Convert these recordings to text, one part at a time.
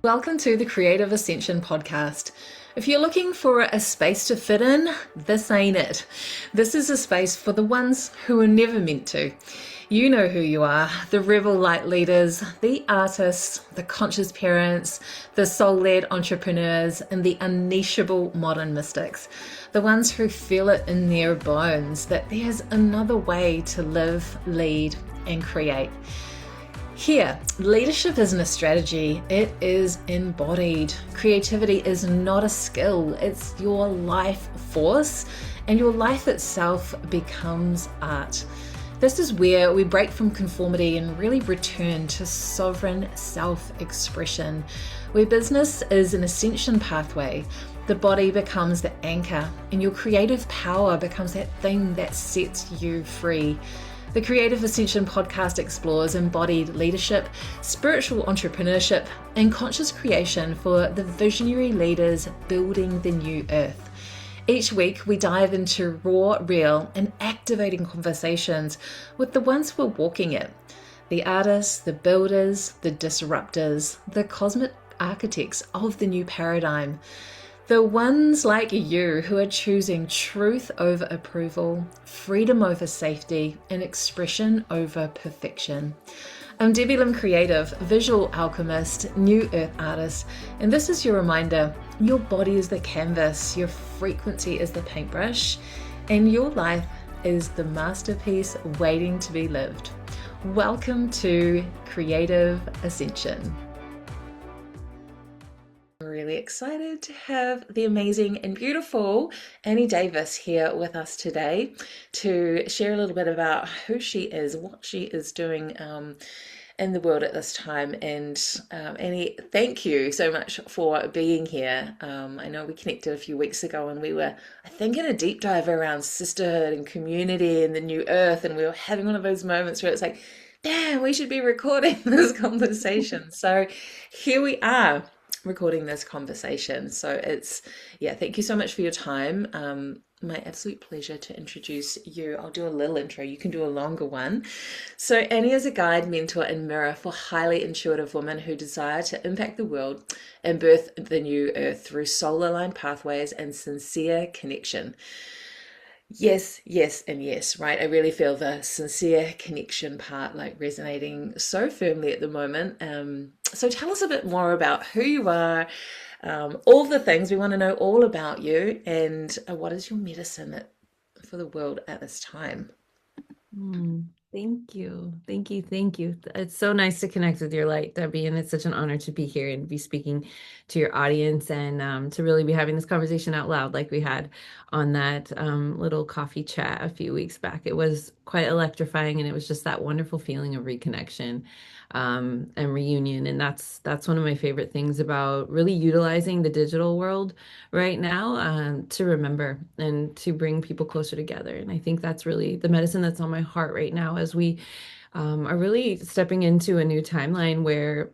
Welcome to the Creative Ascension Podcast. If you're looking for a space to fit in, this ain't it. This is a space for the ones who were never meant to. You know who you are, the rebel light leaders, the artists, the conscious parents, the soul-led entrepreneurs, and the unnicheable modern mystics. The ones who feel it in their bones that there's another way to live, lead, and create. Here, leadership isn't a strategy, it is embodied. Creativity is not a skill, it's your life force, and your life itself becomes art. This is where we break from conformity and really return to sovereign self-expression, where business is an ascension pathway. The body becomes the anchor, and your creative power becomes that thing that sets you free. The Creative Ascension Podcast explores embodied leadership, spiritual entrepreneurship, and conscious creation for the visionary leaders building the new earth. Each week, we dive into raw, real, and activating conversations with the ones who are walking it. The artists, the builders, the disruptors, the cosmic architects of the new paradigm. The ones like you who are choosing truth over approval, freedom over safety, and expression over perfection. I'm Debbie Lim, creative, visual alchemist, new earth artist, and this is your reminder, your body is the canvas, your frequency is the paintbrush, and your life is the masterpiece waiting to be lived. Welcome to Creative Ascension. Really excited to have the amazing and beautiful Annie Davis here with us today to share a little bit about who she is, what she is doing in the world at this time. And Annie, thank you so much for being here. I know we connected a few weeks ago and we were, I think, in a deep dive around sisterhood and community and the new earth, and we were having one of those moments where it's like, damn, we should be recording this conversation. So here we are, recording this conversation. So thank you so much for your time. My absolute pleasure to introduce you. I'll do a little intro. You can do a longer one. So Annie is a guide, mentor, and mirror for highly intuitive women who desire to impact the world and birth the new earth through soul-aligned pathways and sincere connection. Yes, yes, and yes, right? I really feel the sincere connection part like resonating so firmly at the moment. So tell us a bit more about who you are, all the things. We want to know all about you, and what is your medicine for the world at this time? Thank you. Thank you. Thank you. It's so nice to connect with your light, Debbie, and it's such an honor to be here and be speaking to your audience and to really be having this conversation out loud like we had on that little coffee chat a few weeks back. It was quite electrifying, and it was just that wonderful feeling of reconnection and reunion. And that's one of my favorite things about really utilizing the digital world right now to remember and to bring people closer together. And I think that's really the medicine that's on my heart right now as we are really stepping into a new timeline where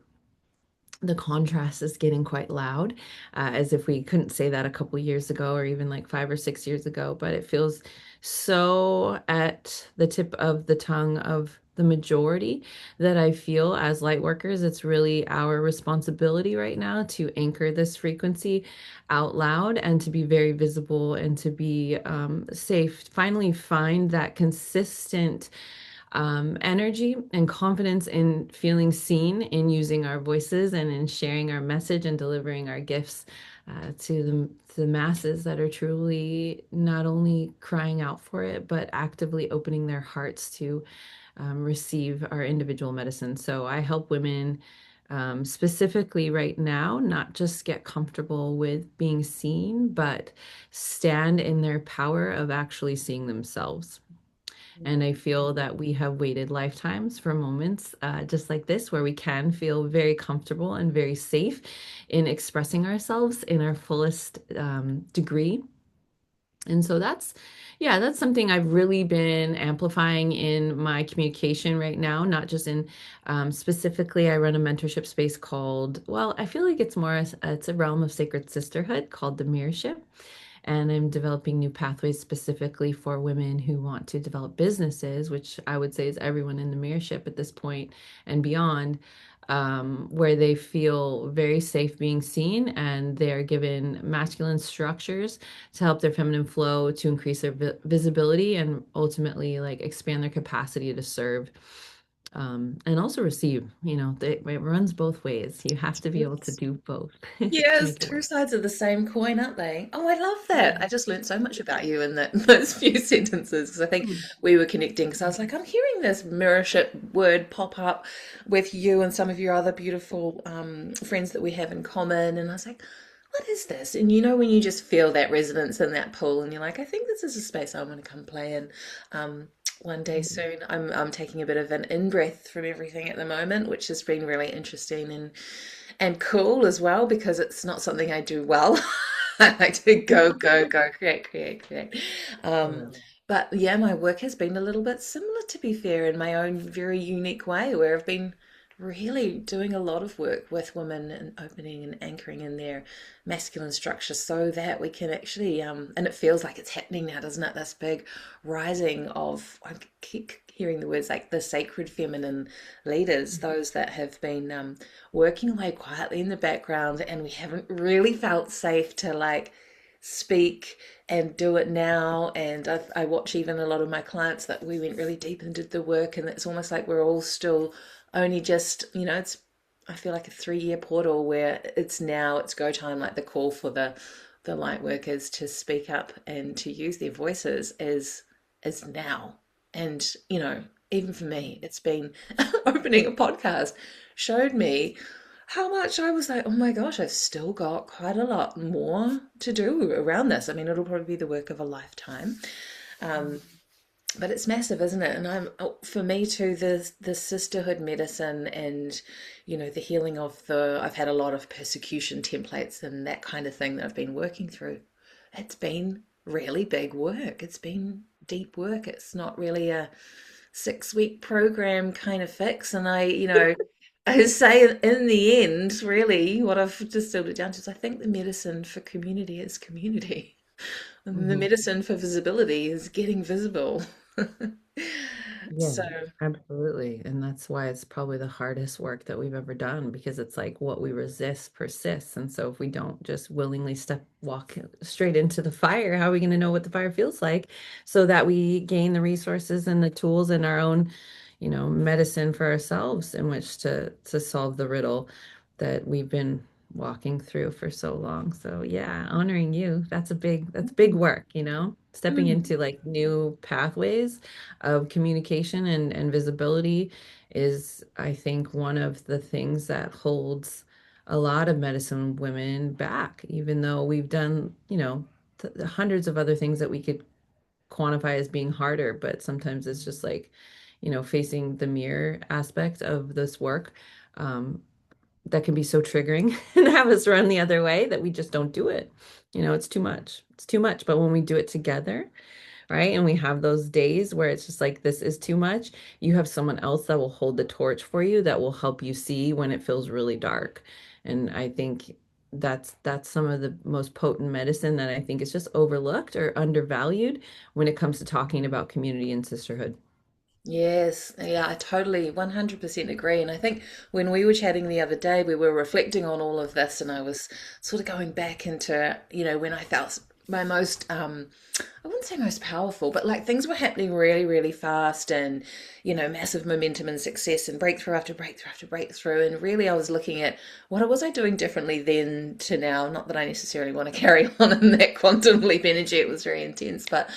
the contrast is getting quite loud, as if we couldn't say that a couple years ago or even like 5 or 6 years ago, but it feels so at the tip of the tongue of the majority that I feel as light workers, it's really our responsibility right now to anchor this frequency out loud and to be very visible and to be safe. Finally, find that consistent energy and confidence in feeling seen in using our voices and in sharing our message and delivering our gifts to the masses that are truly not only crying out for it, but actively opening their hearts to receive our individual medicine. So I help women specifically right now, not just get comfortable with being seen, but stand in their power of actually seeing themselves. And I feel that we have waited lifetimes for moments just like this, where we can feel very comfortable and very safe in expressing ourselves in our fullest degree. And so that's something I've really been amplifying in my communication right now, not just in specifically, I run a mentorship space called, well, I feel like it's a realm of sacred sisterhood called the Mirrorship. And I'm developing new pathways specifically for women who want to develop businesses, which I would say is everyone in the Mirrorship at this point and beyond. where they feel very safe being seen, and they're given masculine structures to help their feminine flow, to increase their visibility, and ultimately like expand their capacity to serve, and also receive. It runs both ways. You have to be able to do both to Yes, make it two work. sides of the same coin, aren't they? Oh, I love Yeah. that. I just learned so much about you in that those few sentences because I think Mm. we were connecting because I was like, I'm hearing this mirrorship word pop up with you and some of your other beautiful friends that we have in common. And I was like, what is this? And when you just feel that resonance and that pull, and you're like, I think this is a space I want to come play in. One day soon. I'm taking a bit of an in-breath from everything at the moment, which has been really interesting and cool as well because it's not something I do well. I like to go, go, go, create, create, create. Um, Yeah. but yeah, my work has been a little bit similar, to be fair, in my own very unique way, where I've been really doing a lot of work with women and opening and anchoring in their masculine structure so that we can actually, and it feels like it's happening now, doesn't it? This big rising of, I keep hearing the words like the sacred feminine leaders, those that have been working away quietly in the background, and we haven't really felt safe to like speak and do it now. And I watch even a lot of my clients that we went really deep and did the work, and it's almost like we're all still only just, it's, I feel like a 3-year portal where it's go time, like the call for the light workers to speak up and to use their voices is now. And even for me, it's been opening a podcast showed me how much I was like, oh my gosh, I've still got quite a lot more to do around this. I mean, it'll probably be the work of a lifetime. Um, but it's massive, isn't it? And for me too, the sisterhood medicine and the healing of I've had a lot of persecution templates and that kind of thing that I've been working through. It's been really big work. It's been deep work. It's not really a 6-week program kind of fix. And I say in the end, really, what I've distilled it down to is I think the medicine for community is community. And the Mhm. medicine for visibility is getting visible. Yeah, So, absolutely. And that's why it's probably the hardest work that we've ever done, because it's like what we resist persists. And so if we don't just willingly walk straight into the fire, how are we going to know what the fire feels like, so that we gain the resources and the tools and our own, medicine for ourselves in which to solve the riddle that we've been walking through for so long. So yeah, honoring you, that's big work, stepping mm, into like new pathways of communication and visibility is, I think, one of the things that holds a lot of medicine women back, even though we've done, hundreds of other things that we could quantify as being harder. But sometimes it's just like, facing the mirror aspect of this work, that can be so triggering and have us run the other way, that we just don't do it. It's too much. It's too much. But when we do it together, right? And we have those days where it's just like, this is too much. You have someone else that will hold the torch for you, that will help you see when it feels really dark. And I think that's some of the most potent medicine that I think is just overlooked or undervalued when it comes to talking about community and sisterhood. yes, yeah, I totally 100% agree. And I think when we were chatting the other day, we were reflecting on all of this, and I was sort of going back into, when I felt my most, I wouldn't say most powerful, but like things were happening really, really fast and, massive momentum and success and breakthrough after breakthrough after breakthrough. And really, I was looking at what was I doing differently then to now. Not that I necessarily want to carry on in that quantum leap energy, it was very intense, but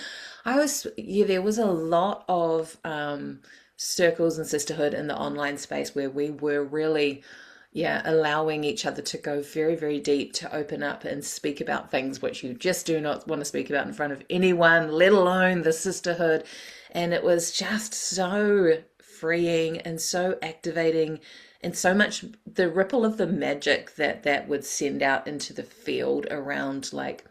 yeah, there was a lot of circles and sisterhood in the online space where we were really, yeah, allowing each other to go very, very deep, to open up and speak about things which you just do not want to speak about in front of anyone, let alone the sisterhood. And it was just so freeing and so activating, and so much the ripple of the magic that would send out into the field around, like,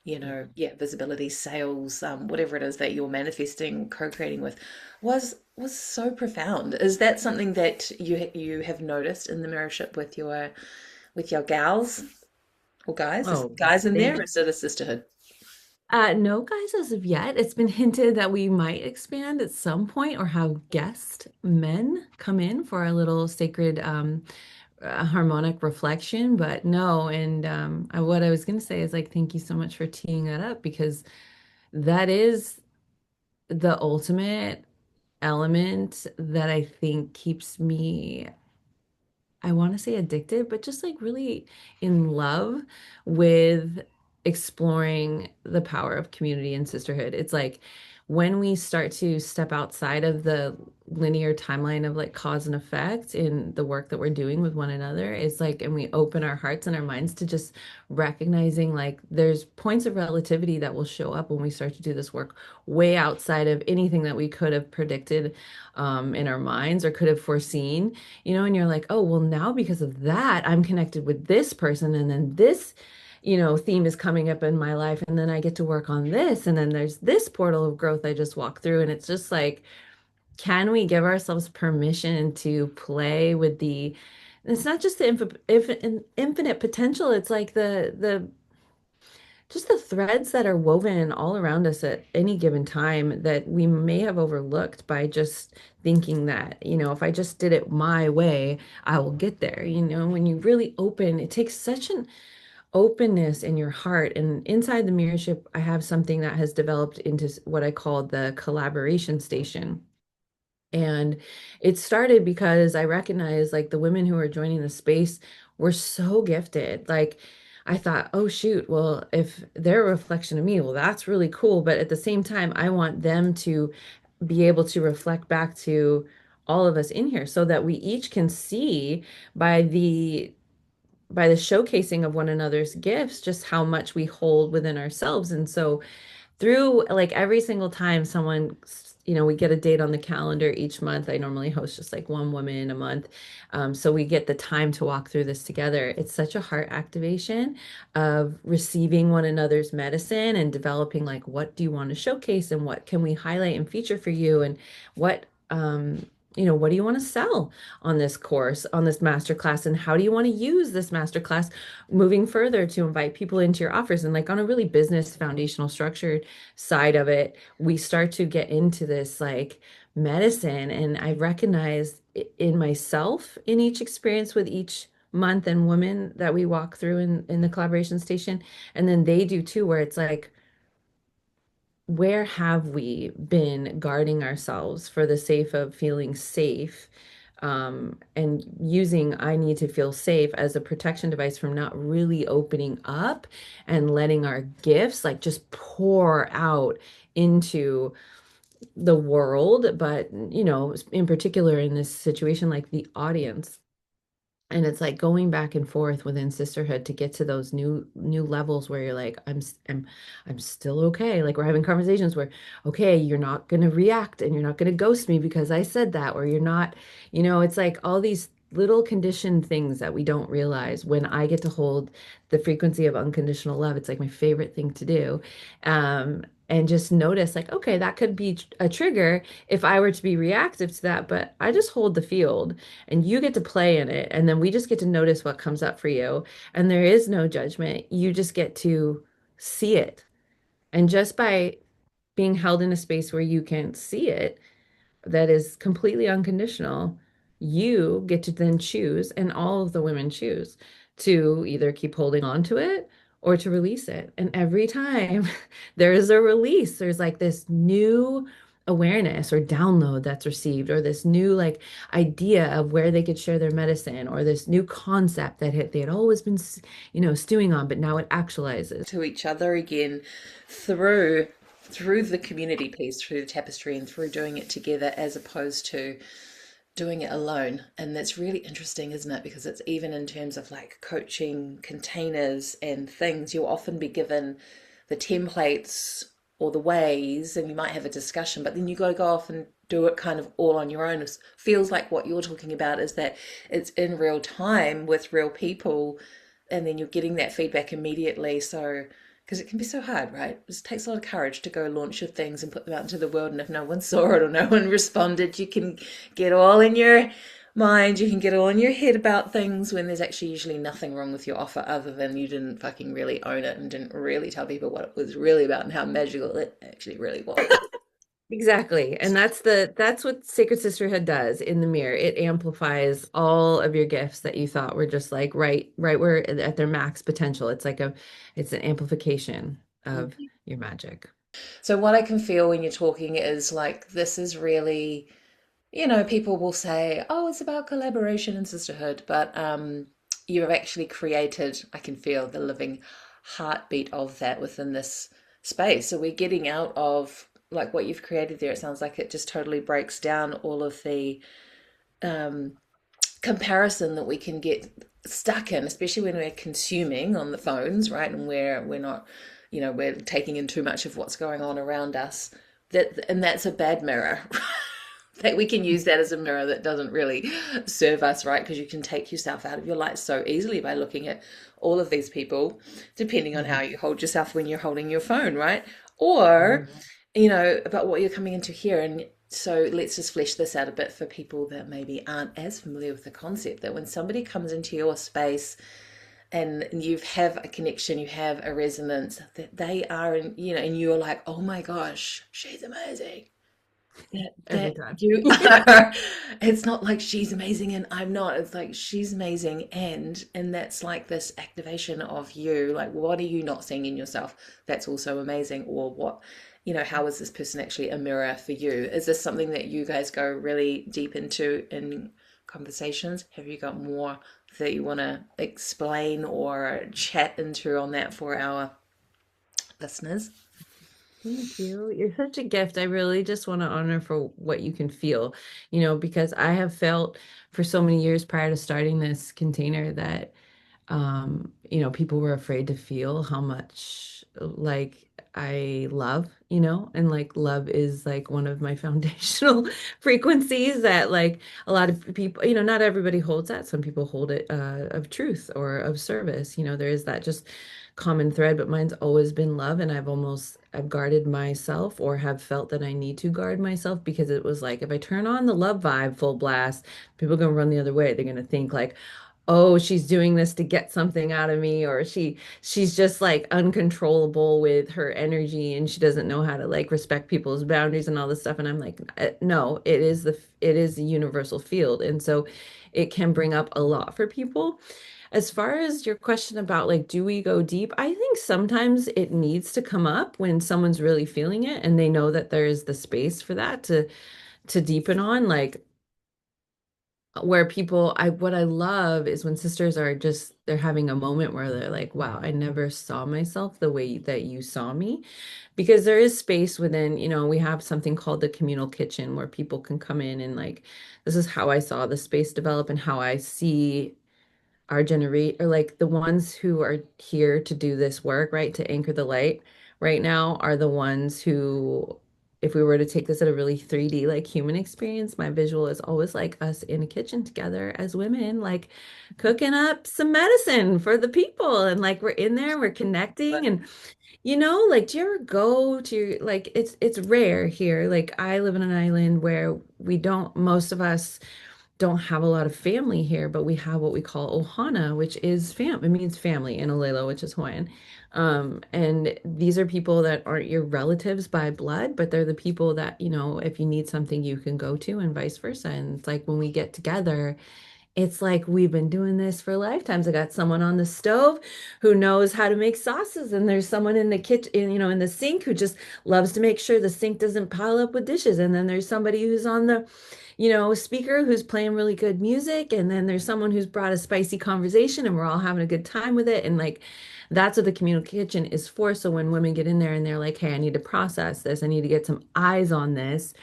yeah, visibility, sales, whatever it is that you're manifesting, co-creating with, was so profound. Is that something that you have noticed in the mirrorship with your gals or guys? Is Oh, guys in there, or they is it a sisterhood? No, guys, as of yet. It's been hinted that we might expand at some point or have guest men come in for a little sacred harmonic reflection, but no. And what I was going to say is like, thank you so much for teeing that up because that is the ultimate element that I think keeps me, I want to say addicted, but just like really in love with exploring the power of community and sisterhood. It's like when we start to step outside of the linear timeline of like cause and effect in the work that we're doing with one another, it's like, and we open our hearts and our minds to just recognizing like there's points of relativity that will show up when we start to do this work way outside of anything that we could have predicted in our minds or could have foreseen, and you're like, oh, well, now because of that, I'm connected with this person, and then this, theme is coming up in my life, and then I get to work on this, and then there's this portal of growth I just walked through, and it's just like, can we give ourselves permission to play with the, it's not just the infinite potential, it's like the just the threads that are woven all around us at any given time that we may have overlooked by just thinking that, if I just did it my way, I will get there. When you really open, it takes such an openness in your heart. And inside the Mirrorship, I have something that has developed into what I call the collaboration station. And it started because I recognized like the women who were joining the space were so gifted. Like I thought, oh shoot, well, if they're a reflection of me, well, that's really cool. But at the same time, I want them to be able to reflect back to all of us in here so that we each can see by the showcasing of one another's gifts just how much we hold within ourselves. And so through like every single time someone, we get a date on the calendar each month. I normally host just like one woman a month. So we get the time to walk through this together. It's such a heart activation of receiving one another's medicine and developing like, what do you want to showcase and what can we highlight and feature for you? And what, what do you want to sell on this course, on this masterclass? And how do you want to use this masterclass moving further to invite people into your offers? And like on a really business foundational structured side of it, we start to get into this like medicine. And I recognize in myself in each experience with each month and woman that we walk through in the collaboration station. And then they do too, where it's like, where have we been guarding ourselves for the sake of feeling safe, and using I need to feel safe as a protection device from not really opening up and letting our gifts like just pour out into the world, but in particular in this situation, like the audience. And it's like going back and forth within sisterhood to get to those new levels where you're like, I'm still okay. Like we're having conversations where, okay, you're not gonna react and you're not gonna ghost me because I said that, or you're not, it's like all these little conditioned things that we don't realize when I get to hold the frequency of unconditional love. It's like my favorite thing to do. And just notice like, okay, that could be a trigger if I were to be reactive to that, but I just hold the field and you get to play in it. And then we just get to notice what comes up for you. And there is no judgment. You just get to see it. And just by being held in a space where you can see it, that is completely unconditional, you get to then choose, and all of the women choose to either keep holding on to it or to release it. And every time there is a release, there's like this new awareness or download that's received, or this new like idea of where they could share their medicine, or this new concept that they had always been, stewing on, but now it actualizes to each other again through the community piece, through the tapestry, and through doing it together as opposed to doing it alone. And that's really interesting, isn't it? Because it's even in terms of like coaching containers and things, you'll often be given the templates or the ways, and you might have a discussion, but then you got to go off and do it kind of all on your own. It feels like what you're talking about is that it's in real time with real people, and then you're getting that feedback immediately. So because it can be so hard, right? It takes a lot of courage to go launch your things and put them out into the world, and if no one saw it or no one responded, you can get all in your mind. You can get all in your head about things when there's actually usually nothing wrong with your offer other than you didn't fucking really own it and didn't really tell people what it was really about and how magical it actually really was. Exactly. And that's what Sacred Sisterhood does in the mirror. It amplifies all of your gifts that you thought were just like right where at their max potential. It's an amplification of your magic. So what I can feel when you're talking is like this is really, people will say, "Oh, it's about collaboration and sisterhood," but you have actually created, I can feel the living heartbeat of that within this space. So we're getting out of like what you've created there. It sounds like it just totally breaks down all of the um, comparison that we can get stuck in, especially when we're consuming on the phones, right? And we're not, we're taking in too much of what's going on around us. And that's a bad mirror. That we can use that as a mirror that doesn't really serve us, right? Because you can take yourself out of your light so easily by looking at all of these people, depending on how you hold yourself when you're holding your phone, right? Or, Mhm. about what you're coming into here. And so let's just flesh this out a bit for people that maybe aren't as familiar with the concept that when somebody comes into your space and you have a connection, you have a resonance, that they are, and you're like, oh my gosh, she's amazing, Every that time. you are. It's not like she's amazing and I'm not. It's like she's amazing, and that's like this activation of you. Like, what are you not seeing in yourself that's also amazing? Or what, how is this person actually a mirror for you? Is this something that you guys go really deep into in conversations? Have you got more that you want to explain or chat into on that for our listeners? Thank you. You're such a gift. I really just want to honor for what you can feel, because I have felt for so many years prior to starting this container that people were afraid to feel how much like I love, and like love is like one of my foundational frequencies that like a lot of people, not everybody holds that. Some people hold it of truth or of service. There is that just common thread, but mine's always been love, and I've guarded myself or have felt that I need to guard myself because it was like if I turn on the love vibe full blast, people are gonna run the other way. They're gonna think like, oh, she's doing this to get something out of me, or she's just like uncontrollable with her energy and she doesn't know how to like respect people's boundaries and all this stuff. And I'm like, no, it is a universal field. And so it can bring up a lot for people. As far as your question about like, do we go deep? I think sometimes it needs to come up when someone's really feeling it and they know that there is the space for that to deepen on. Like where people I what I love is when sisters are just they're having a moment where they're like, wow, I never saw myself the way that you saw me. Because there is space within, we have something called the communal kitchen where people can come in and like, this is how I saw the space develop and how I see our generate or like the ones who are here to do this work, right? To anchor the light right now are the ones who, if we were to take this at a really 3D like human experience, my visual is always like us in a kitchen together as women, like cooking up some medicine for the people. And like we're in there, we're connecting and like, do you ever go to like it's rare here. Like I live in an island where we don't most of us don't have a lot of family here, but we have what we call Ohana, which is it means family in Olelo, which is Hawaiian. And these are people that aren't your relatives by blood, but they're the people that, if you need something, you can go to and vice versa. And it's like when we get together, it's like we've been doing this for lifetimes. I got someone on the stove who knows how to make sauces, and there's someone in the kitchen, in the sink who just loves to make sure the sink doesn't pile up with dishes. And then there's somebody who's on the, speaker who's playing really good music. And then there's someone who's brought a spicy conversation, and we're all having a good time with it. And like, that's what the communal kitchen is for. So when women get in there and they're like, hey, I need to process this, I need to get some eyes on this,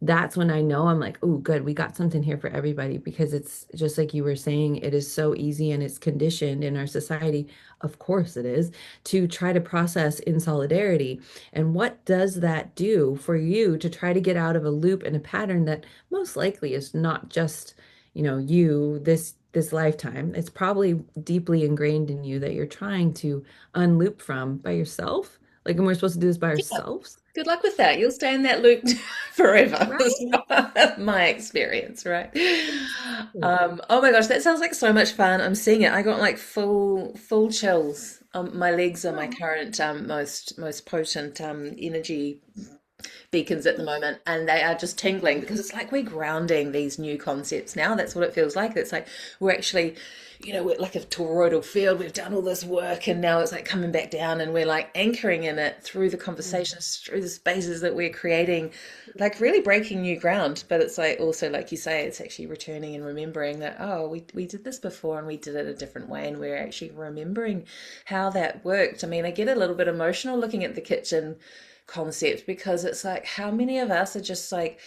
that's when I know I'm like, oh, good, we got something here for everybody because it's just like you were saying, it is so easy and it's conditioned in our society. Of course it is to try to process in solidarity. And what does that do for you to try to get out of a loop and a pattern that most likely is not just, you this lifetime. It's probably deeply ingrained in you that you're trying to unloop from by yourself. Like, and we're supposed to do this by Yeah. ourselves, Good luck with that. You'll stay in that loop forever. Is right? my experience, right? Exactly. Oh my gosh, that sounds like so much fun. I'm seeing it. I got like full chills. My legs are my Oh, current most potent energy beacons at the moment, and they are just tingling because it's like we're grounding these new concepts now. That's what it feels like. It's like we're actually, we're like a toroidal field. We've done all this work, and now it's like coming back down, and we're like anchoring in it through the conversations, through the spaces that we're creating, like really breaking new ground. But it's like also, like you say, it's actually returning and remembering that, oh, we did this before and we did it a different way, and we're actually remembering how that worked. I mean, I get a little bit emotional looking at the kitchen concept because it's like how many of us are just like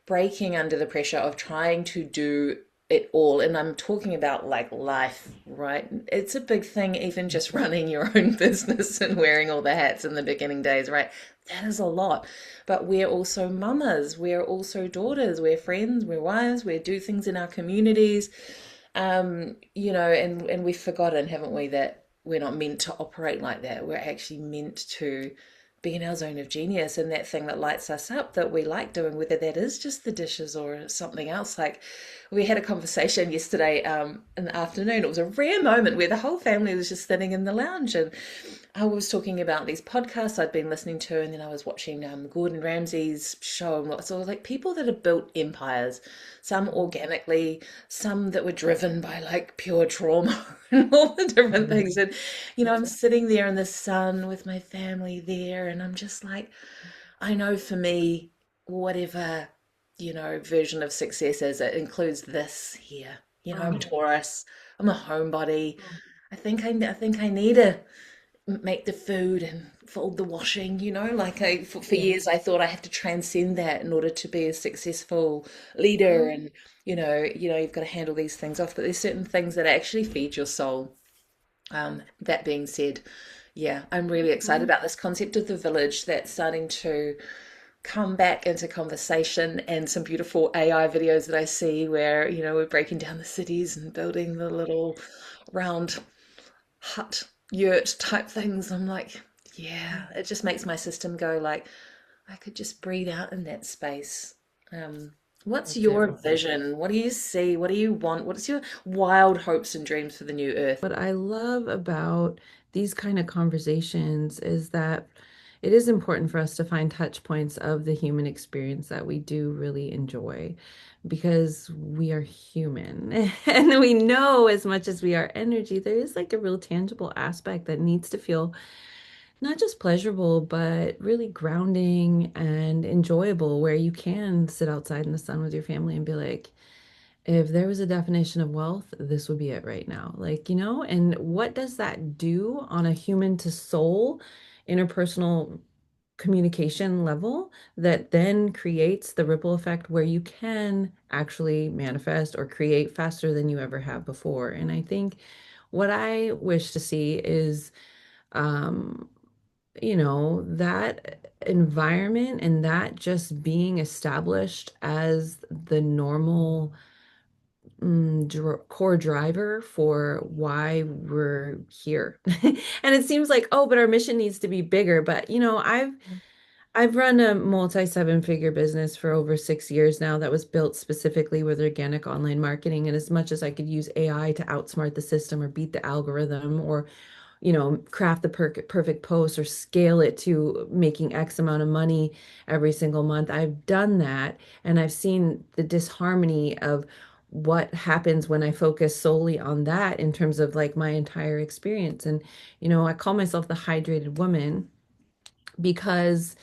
breaking under the pressure of trying to do it all. And I'm talking about like life, right? It's a big thing, even just running your own business and wearing all the hats in the beginning days, right? That is a lot. But we're also mamas, we're also daughters, we're friends, we're wives, we do things in our communities. And we've forgotten, haven't we, that we're not meant to operate like that. We're actually meant to be in our zone of genius and that thing that lights us up that we like doing, whether that is just the dishes or something else. Like we had a conversation yesterday in the afternoon. It was a rare moment where the whole family was just sitting in the lounge, and I was talking about these podcasts I'd been listening to, and then I was watching Gordon Ramsay's show and lots of like people that have built empires, some organically, some that were driven by like pure trauma and all the different things. And I'm sitting there in the sun with my family there, and I'm just like, I know for me, whatever, version of success is, it includes this here. I'm a oh, Taurus, I'm a homebody. I think I need to make the food and fold the washing, like for yeah. years I thought I had to transcend that in order to be a successful leader. And you've got to handle these things off, but there's certain things that actually feed your soul. That being said, yeah, I'm really excited about this concept of the village that's starting to come back into conversation, and some beautiful AI videos that I see where, we're breaking down the cities and building the little round hut yurt type things. I'm like, yeah, it just makes my system go like, I could just breathe out in that space. Um, what's That's it. your vision? What do you see? What do you want? What's your wild hopes and dreams for the new earth? What I love about these kind of conversations is that it is important for us to find touch points of the human experience that we do really enjoy because we are human and we know as much as we are energy, there is like a real tangible aspect that needs to feel not just pleasurable, but really grounding and enjoyable, where you can sit outside in the sun with your family and be like, if there was a definition of wealth, this would be it right now. Like, and what does that do on a human to soul, interpersonal communication level that then creates the ripple effect where you can actually manifest or create faster than you ever have before? And I think what I wish to see is, um, that environment and that just being established as the normal core driver for why we're here. And it seems like, oh, but our mission needs to be bigger. But I've run a multi seven-figure business for over 6 years now that was built specifically with organic online marketing. And as much as I could use AI to outsmart the system or beat the algorithm or craft the perfect post or scale it to making X amount of money every single month. I've done that, and I've seen the disharmony of what happens when I focus solely on that in terms of like my entire experience. And, I call myself the hydrated woman because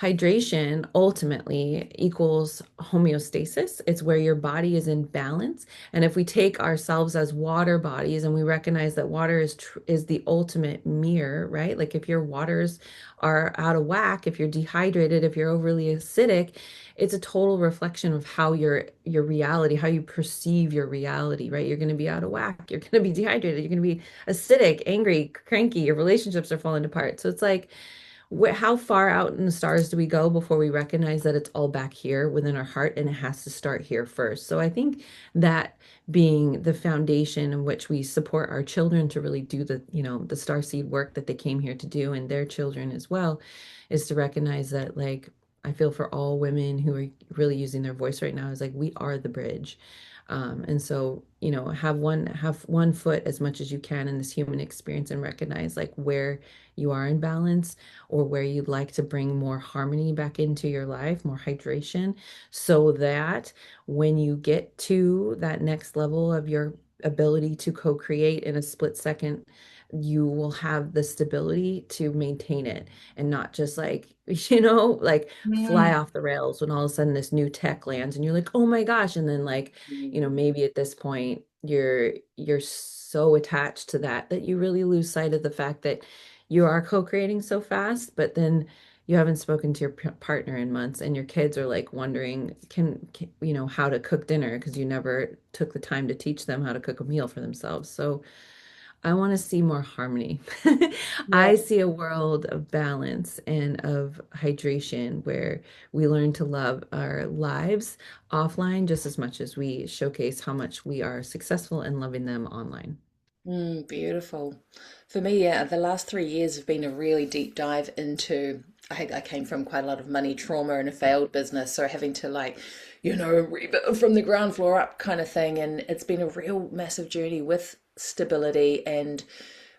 hydration ultimately equals homeostasis. It's where your body is in balance. And if we take ourselves as water bodies and we recognize that water is the ultimate mirror, right? Like if your waters are out of whack, if you're dehydrated, if you're overly acidic, it's a total reflection of how your reality, how you perceive your reality, right? You're going to be out of whack. You're going to be dehydrated. You're going to be acidic, angry, cranky. Your relationships are falling apart. So it's like how far out in the stars do we go before we recognize that it's all back here within our heart and it has to start here first? So I think that being the foundation in which we support our children to really do the, the starseed work that they came here to do, and their children as well, is to recognize that, like, I feel for all women who are really using their voice right now is like, we are the bridge. And so, have one foot as much as you can in this human experience and recognize like where you are in balance, or where you'd like to bring more harmony back into your life, more hydration, so that when you get to that next level of your ability to co-create in a split second, you will have the stability to maintain it and not just like, like fly Mm. off the rails when all of a sudden this new tech lands and you're like, oh my gosh. And then like, maybe at this point you're so attached to that you really lose sight of the fact that you are co-creating so fast, but then you haven't spoken to your partner in months, and your kids are like wondering, how to cook dinner because you never took the time to teach them how to cook a meal for themselves. So I want to see more harmony. Yeah. I see a world of balance and of hydration where we learn to love our lives offline just as much as we showcase how much we are successful in loving them online. Beautiful. For me, yeah, the last 3 years have been a really deep dive into. I came from quite a lot of money trauma and a failed business, so having to like, rebuild from the ground floor up kind of thing. And it's been a real massive journey with stability and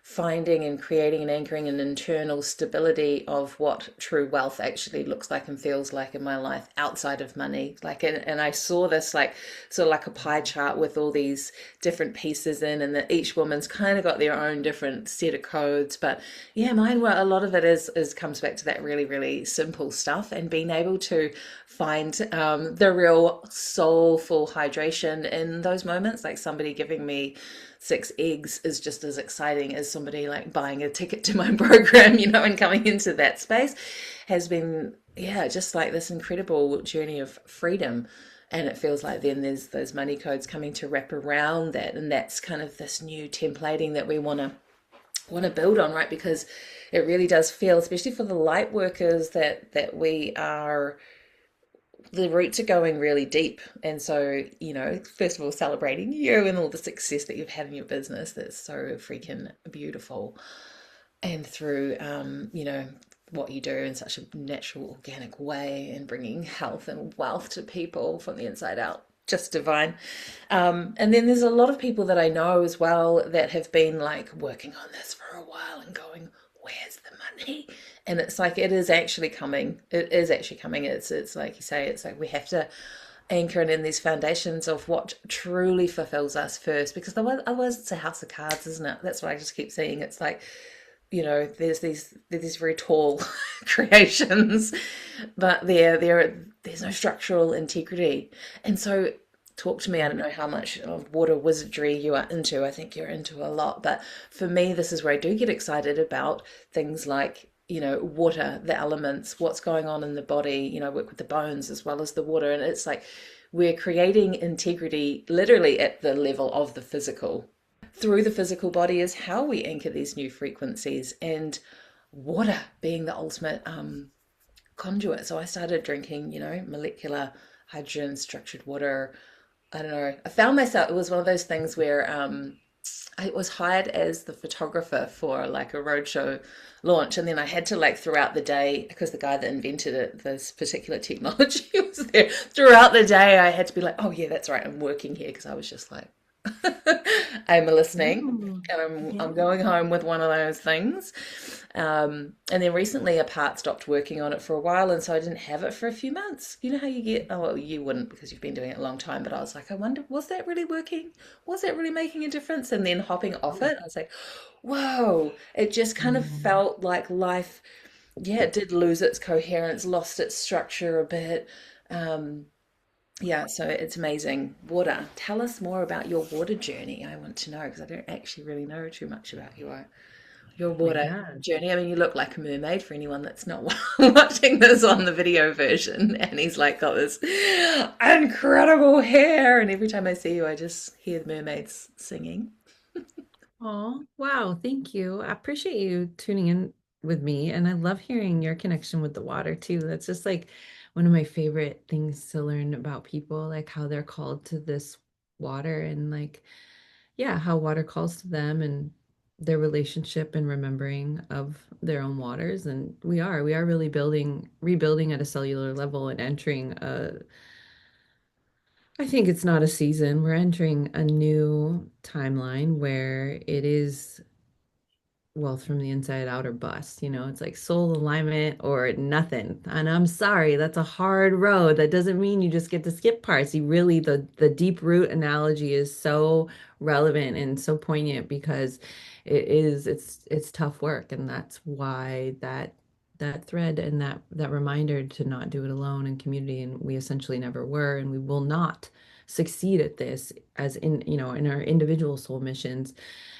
finding and creating and anchoring an internal stability of what true wealth actually looks like and feels like in my life outside of money. Like, and I saw this like sort of like a pie chart with all these different pieces in, and that each woman's kind of got their own different set of codes. But yeah, mine, well, a lot of it is comes back to that really, really simple stuff, and being able to find the real soulful hydration in those moments. Like somebody giving me 6 eggs is just as exciting as somebody like buying a ticket to my program, and coming into that space has been, yeah, just like this incredible journey of freedom. And it feels like then there's those money codes coming to wrap around that. And that's kind of this new templating that we want to build on, right? Because it really does feel, especially for the light workers, that we are, the roots are going really deep. And so, first of all, celebrating you and all the success that you've had in your business. That's so freaking beautiful. And through, what you do in such a natural, organic way, and bringing health and wealth to people from the inside out. Just divine. And then there's a lot of people that I know as well that have been like working on this for a while and going, where's the money? And it's like, it is actually coming. It is actually coming. It's like you say, it's like we have to anchor it in these foundations of what truly fulfills us first, because otherwise it's a house of cards, isn't it? That's what I just keep seeing. It's like, there's these very tall creations, but there's no structural integrity. And so talk to me. I don't know how much of water wizardry you are into. I think you're into a lot, but for me, this is where I do get excited about things like, water, the elements, what's going on in the body, work with the bones as well as the water. And it's like we're creating integrity literally at the level of the physical. Through the physical body is how we anchor these new frequencies, and water being the ultimate conduit. So I started drinking, molecular hydrogen structured water. I don't know. I found myself, it was one of those things where I was hired as the photographer for like a roadshow launch, and then I had to like throughout the day, because the guy that invented it, this particular technology, was there throughout the day. I had to be like, oh yeah, that's right, I'm working here, because I was just like, I'm listening, Ooh, and I'm yeah. going home with one of those things. And then recently a part stopped working on it for a while, and so I didn't have it for a few months. You know how you get, oh, well, you wouldn't because you've been doing it a long time, but I was like, I wonder, was that really working? Was that really making a difference? And then hopping off it, I was like, whoa, it just kind of Mm. felt like life, yeah, it did lose its coherence, lost its structure a bit. Um, yeah, so it's amazing. Water. Tell us more about your water journey. I want to know, because I don't actually really know too much about your water Yeah. journey. I mean, you look like a mermaid for anyone that's not watching this on the video version. And he's like got this incredible hair. And every time I see you, I just hear the mermaids singing. Oh, wow. Thank you. I appreciate you tuning in with me. And I love hearing your connection with the water too. That's just like one of my favorite things to learn about people, like how they're called to this water and like, yeah, how water calls to them and their relationship and remembering of their own waters. And we are really rebuilding at a cellular level and entering I think it's not a season. We're entering a new timeline where it is wealth from the inside out or bust. It's like soul alignment or nothing. And I'm sorry, that's a hard road. That doesn't mean you just get to skip parts. You really, the deep root analogy is so relevant and so poignant because it's tough work. And that's why that thread and that reminder to not do it alone in community, and we essentially never were, and we will not succeed at this as in our individual soul missions,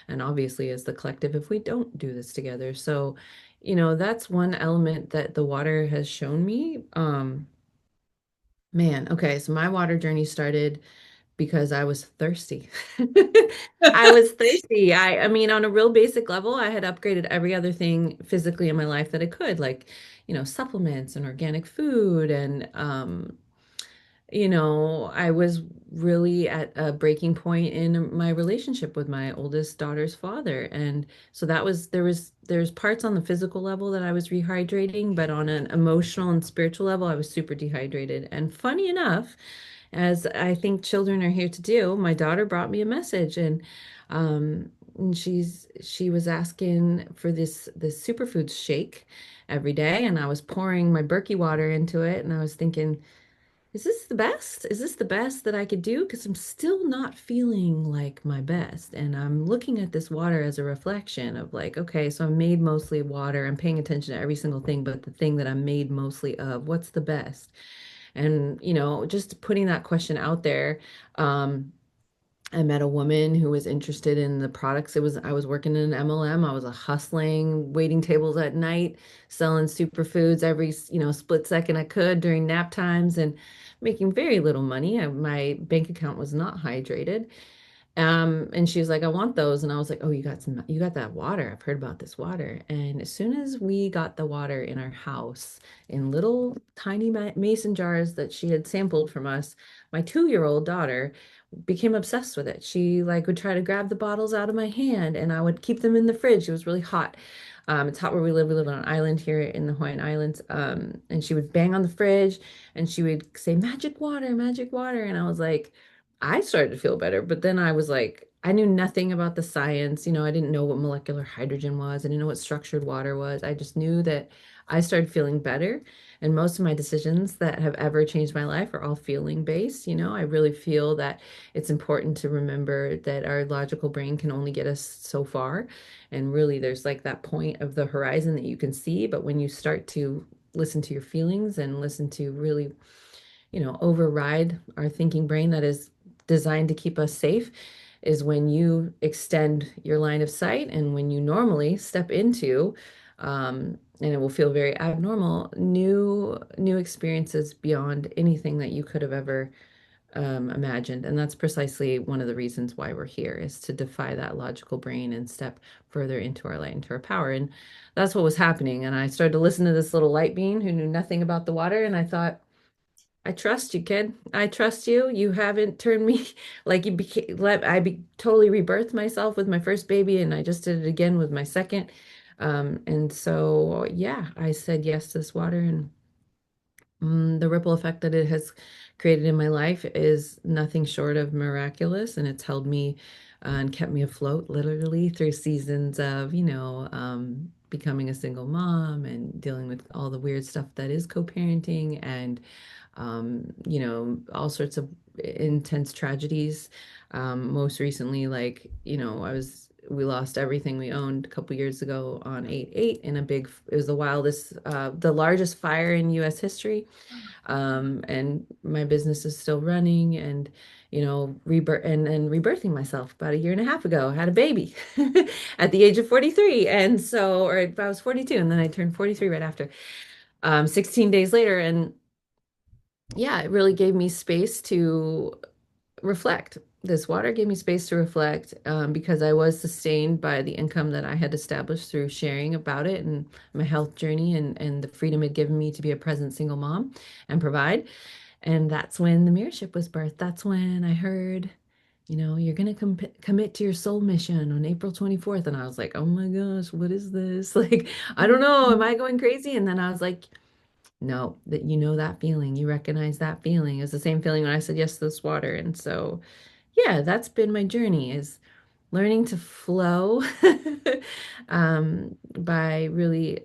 and obviously as the collective if we don't do this together. So, that's one element that the water has shown me. Man, okay, so my water journey started because I was thirsty. I was thirsty. I mean, on a real basic level, I had upgraded every other thing physically in my life that I could, like, supplements and organic food and I was really at a breaking point in my relationship with my oldest daughter's father. And so there's parts on the physical level that I was rehydrating, but on an emotional and spiritual level, I was super dehydrated. And funny enough, as I think children are here to do, my daughter brought me a message and she was asking for this superfoods shake every day, and I was pouring my Berkey water into it, and I was thinking, is this the best? Is this the best that I could do? Because I'm still not feeling like my best. And I'm looking at this water as a reflection of like, okay, so I'm made mostly of water. I'm paying attention to every single thing, but the thing that I'm made mostly of, what's the best? And, just putting that question out there. I met a woman who was interested in the products. I was working in an MLM. I was hustling, waiting tables at night, selling superfoods every, split second I could during nap times and making very little money. My bank account was not hydrated. And she was like, I want those. And I was like, oh, you got that water. I've heard about this water. And as soon as we got the water in our house in little tiny mason jars that she had sampled from us, my 2-year-old daughter became obsessed with it. She like would try to grab the bottles out of my hand and I would keep them in the fridge. It was really hot. It's hot where we live. We live on an island here in the Hawaiian Islands. And she would bang on the fridge and she would say, magic water, magic water. And I was like, I started to feel better, but then I was like, I knew nothing about the science. I didn't know what molecular hydrogen was. I didn't know what structured water was. I just knew that I started feeling better. And most of my decisions that have ever changed my life are all feeling based. I really feel that it's important to remember that our logical brain can only get us so far. And really, there's like that point of the horizon that you can see. But when you start to listen to your feelings and listen to really override our thinking brain that is designed to keep us safe is when you extend your line of sight and when you normally step into and it will feel very abnormal new experiences beyond anything that you could have ever imagined. And that's precisely one of the reasons why we're here, is to defy that logical brain and step further into our light, into our power. And that's what was happening. And I started to listen to this little light being who knew nothing about the water, and I thought, I trust you, kid. I trust you. You haven't turned me like you became. Totally rebirthed myself with my first baby, and I just did it again with my second. And so, yeah, I said yes to this water, and the ripple effect that it has created in my life is nothing short of miraculous, and it's held me and kept me afloat literally through seasons of, becoming a single mom and dealing with all the weird stuff that is co-parenting and all sorts of intense tragedies. Most recently, like, we lost everything we owned a couple years ago on 8/8 in it was the largest fire in US history. And my business is still running and, and rebirthing myself about a year and a half ago. I had a baby at the age of 43. And so, or I was 42 and then I turned 43 right after, 16 days later. And yeah, it really gave me space to reflect. this water gave me space to reflect, because I was sustained by the income that I had established through sharing about it and my health journey, and the freedom it given me to be a present single mom and provide. And that's when the Mirrorship was birthed. That's when I heard, you're going to commit to your soul mission on April 24th. And I was like, oh my gosh, what is this? Like, I don't know. Am I going crazy? And then I was like, no, that that feeling, you recognize that feeling. It's the same feeling when I said yes to this water. And so, yeah, that's been my journey, is learning to flow by really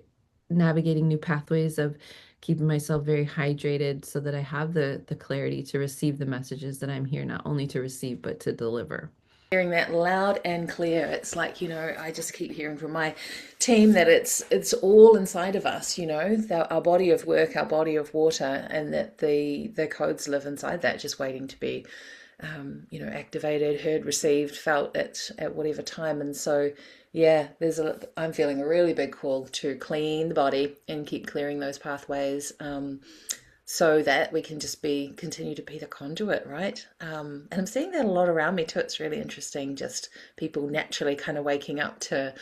navigating new pathways of keeping myself very hydrated so that I have the clarity to receive the messages that I'm here not only to receive, but to deliver. Hearing that loud and clear. It's like, I just keep hearing from my team that it's all inside of us, our body of work, our body of water, and that the codes live inside that, just waiting to be activated, heard, received, felt at whatever time. And so, yeah, I'm feeling a really big call to clean the body and keep clearing those pathways, so that we can just continue to be the conduit, right? And I'm seeing that a lot around me too. It's really interesting, just people naturally kind of waking up to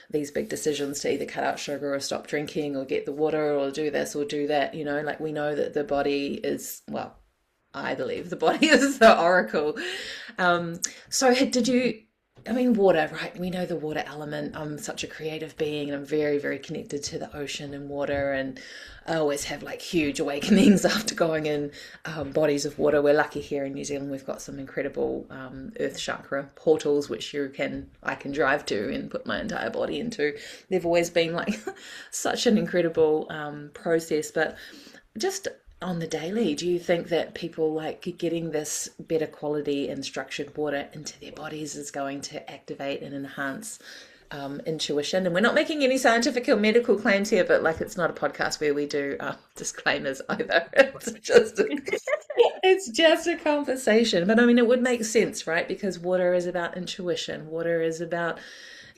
these big decisions to either cut out sugar or stop drinking or get the water or do this or do that. Like we know that the body is, well, I believe the body is the oracle. So water, right? We know the water element. I'm such a creative being and I'm very, very connected to the ocean and water. And I always have like huge awakenings after going in bodies of water. We're lucky here in New Zealand. We've got some incredible earth chakra portals, which I can drive to and put my entire body into. They've always been like such an incredible process. But just on the daily, do you think that people like getting this better quality and structured water into their bodies is going to activate and enhance intuition? And we're not making any scientific or medical claims here, but like it's not a podcast where we do disclaimers either. It's just a conversation. But I mean, it would make sense, right? Because water is about intuition. Water is about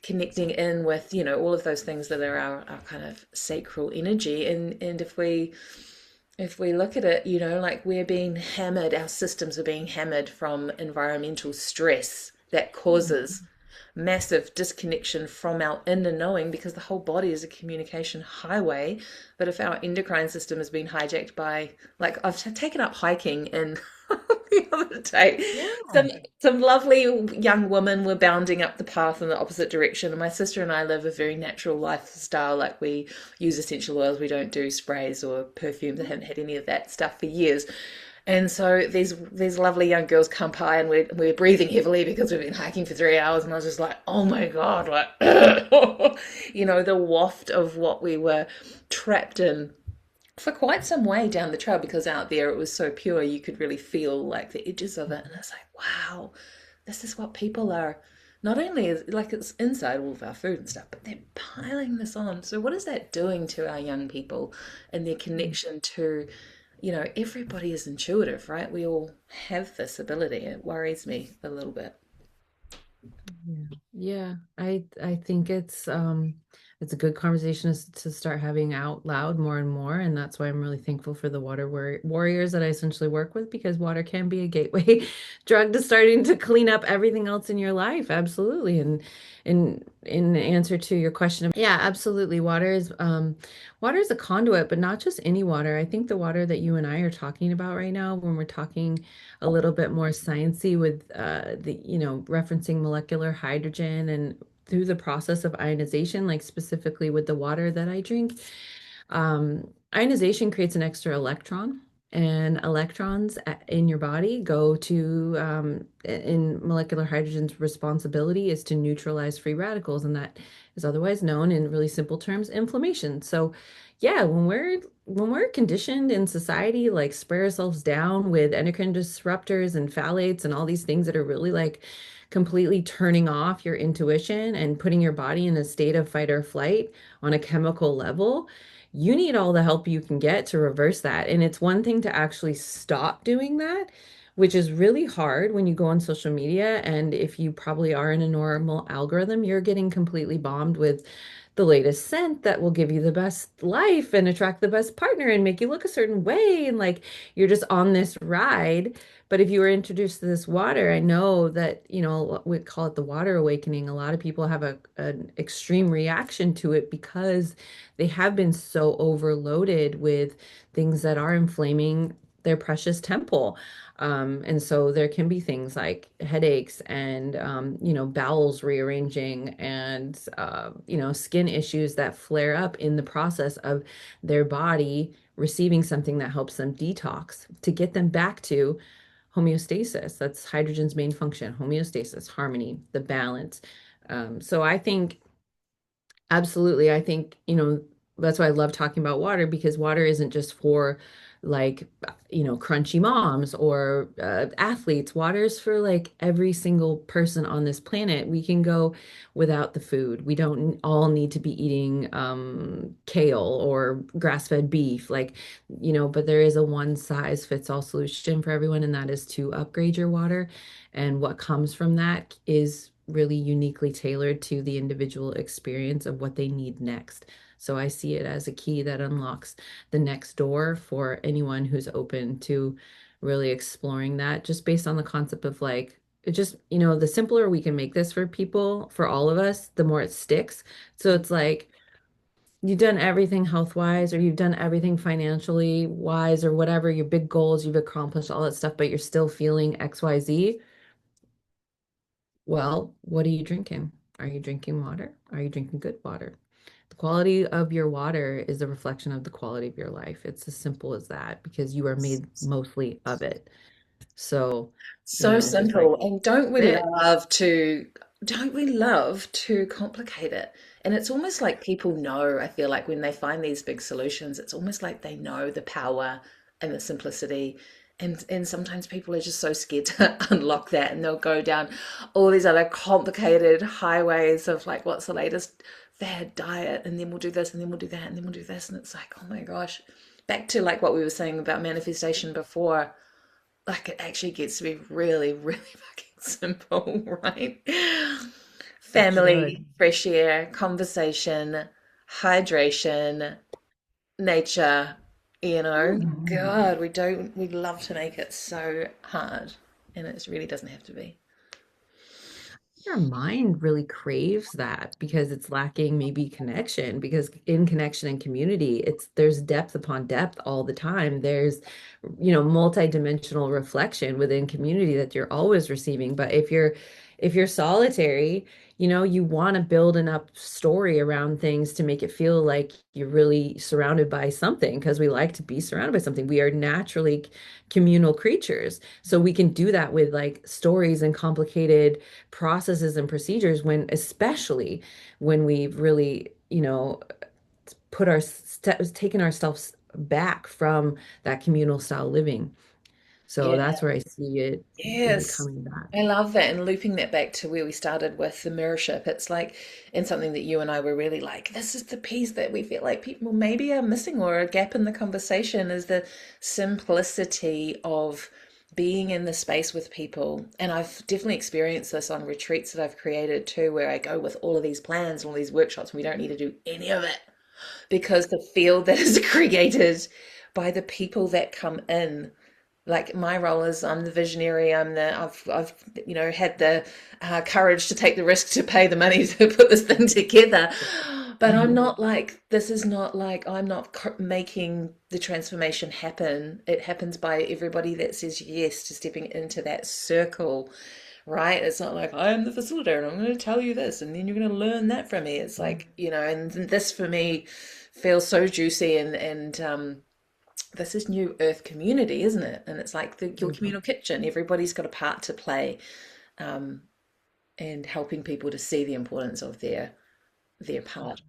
connecting in with, all of those things that are our kind of sacral energy. And if we look at it, like we're being hammered, our systems are being hammered from environmental stress that causes massive disconnection from our inner knowing, because the whole body is a communication highway. But if our endocrine system has been hijacked by, like, I've taken up hiking in the other day. Yeah. Some lovely young women were bounding up the path in the opposite direction, and my sister and I live a very natural lifestyle. Like, we use essential oils, we don't do sprays or perfumes. I haven't had any of that stuff for years. And so these lovely young girls come by, and we're breathing heavily because we've been hiking for 3 hours. And I was just like, oh my God, like, the waft of what we were trapped in for quite some way down the trail, because out there it was so pure, you could really feel like the edges of it. And it's like, wow, this is what people are, not only is like it's inside all of our food and stuff, but they're piling this on. So what is that doing to our young people and their connection to, everybody is intuitive, right? We all have this ability. It worries me a little bit. Yeah. I think it's a good conversation to start having out loud more and more. And that's why I'm really thankful for the water warriors that I essentially work with, because water can be a gateway drug to starting to clean up everything else in your life. Absolutely. And in answer to your question, yeah, absolutely. Water is a conduit, but not just any water. I think the water that you and I are talking about right now, when we're talking a little bit more sciencey with referencing molecular hydrogen and through the process of ionization, like specifically with the water that I drink, ionization creates an extra electron, and electrons in your body go to, in molecular hydrogen's responsibility is to neutralize free radicals, and that is otherwise known in really simple terms, inflammation. So yeah, when we're conditioned in society, like spray ourselves down with endocrine disruptors and phthalates and all these things that are really like completely turning off your intuition and putting your body in a state of fight or flight on a chemical level, you need all the help you can get to reverse that. And it's one thing to actually stop doing that, which is really hard when you go on social media. And if you probably are in a normal algorithm, you're getting completely bombed with the latest scent that will give you the best life and attract the best partner and make you look a certain way. And like you're just on this ride. But if you were introduced to this water, I know that, we call it the water awakening. A lot of people have an extreme reaction to it because they have been so overloaded with things that are inflaming their precious temple. And so there can be things like headaches and, bowels rearranging and, skin issues that flare up in the process of their body receiving something that helps them detox to get them back to homeostasis. That's hydrogen's main function, homeostasis, harmony, the balance. So I think absolutely. I think, that's why I love talking about water because water isn't just for like, crunchy moms or athletes. Water's for like every single person on this planet. We can go without the food. We don't all need to be eating kale or grass-fed beef, like, but there is a one size fits all solution for everyone, and that is to upgrade your water. And what comes from that is really uniquely tailored to the individual experience of what they need next. So I see it as a key that unlocks the next door for anyone who's open to really exploring that, just based on the concept of like, it just, the simpler we can make this for people, for all of us, the more it sticks. So it's like, you've done everything health wise, or you've done everything financially wise, or whatever your big goals, you've accomplished all that stuff, but you're still feeling XYZ. Well, what are you drinking? Are you drinking water? Are you drinking good water? The quality of your water is a reflection of the quality of your life. It's as simple as that because you are made mostly of it. So, So just like simple. And it. don't we love to complicate it? And it's almost like people know, I feel like when they find these big solutions, it's almost like they know the power and the simplicity. And sometimes people are just so scared to unlock that and they'll go down all these other complicated highways of like what's the latest fad diet, and then we'll do this and then we'll do that and then we'll do this. And it's like, oh my gosh. Back to like what we were saying about manifestation before, like it actually gets to be really, really fucking simple, right? It should. Family, fresh air, conversation, hydration, nature, God, we love to make it so hard, and it really doesn't have to be. Your mind really craves that because it's lacking maybe connection, because in connection and community there's depth upon depth all the time. There's multi-dimensional reflection within community that you're always receiving. But if you're solitary, you want to build enough story around things to make it feel like you're really surrounded by something, because we like to be surrounded by something. We are naturally communal creatures, so we can do that with like stories and complicated processes and procedures, when especially when we've really put our steps taken ourselves back from that communal style living. So Yeah. that's where I see it really Yes. coming back. I love that. And looping that back to where we started with the mirrorship, it's like, and something that you and I were really like, this is the piece that we feel like people maybe are missing, or a gap in the conversation, is the simplicity of being in the space with people. And I've definitely experienced this on retreats that I've created too, where I go with all of these plans and all these workshops, and we don't need to do any of it because the field that is created by the people that come in, like my role is I'm the visionary. I've had the courage to take the risk to pay the money to put this thing together. But I'm Mhm. not like, this is not like, I'm not making the transformation happen. It happens by everybody that says yes to stepping into that circle, right? It's not like I'm the facilitator and I'm going to tell you this and then you're going to learn that from me. It's like, and this for me feels so juicy, and this is new earth community, isn't it? And it's like your Mhm. communal kitchen. Everybody's got a part to play, um, and helping people to see the importance of their part.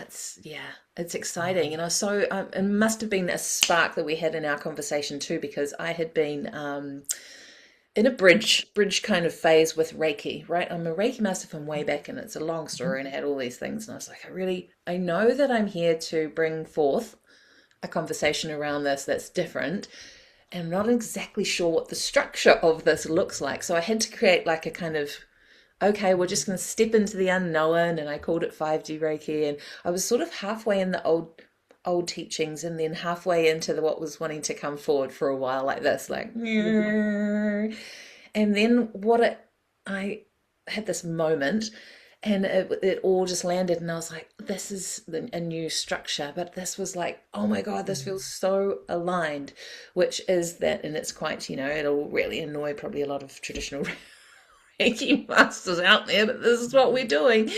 It's yeah, it's exciting, and I was so it must have been a spark that we had in our conversation too, because I had been in a bridge kind of phase with Reiki, right? I'm a Reiki master from way back, and it's a long story, and I had all these things, and I was like, I know that I'm here to bring forth a conversation around this that's different. And I'm not exactly sure what the structure of this looks like. So I had to create like a kind of okay, we're just going to step into the unknown. And I called it 5D Reiki. And I was sort of halfway in the old teachings and then halfway into what was wanting to come forward for a while like this, like, and then I had this moment and it all just landed and I was like, this is a new structure, but this was like, oh my God, this feels so aligned, which is that, and it's quite, it'll really annoy probably a lot of traditional Reiki masters out there, but this is what we're doing,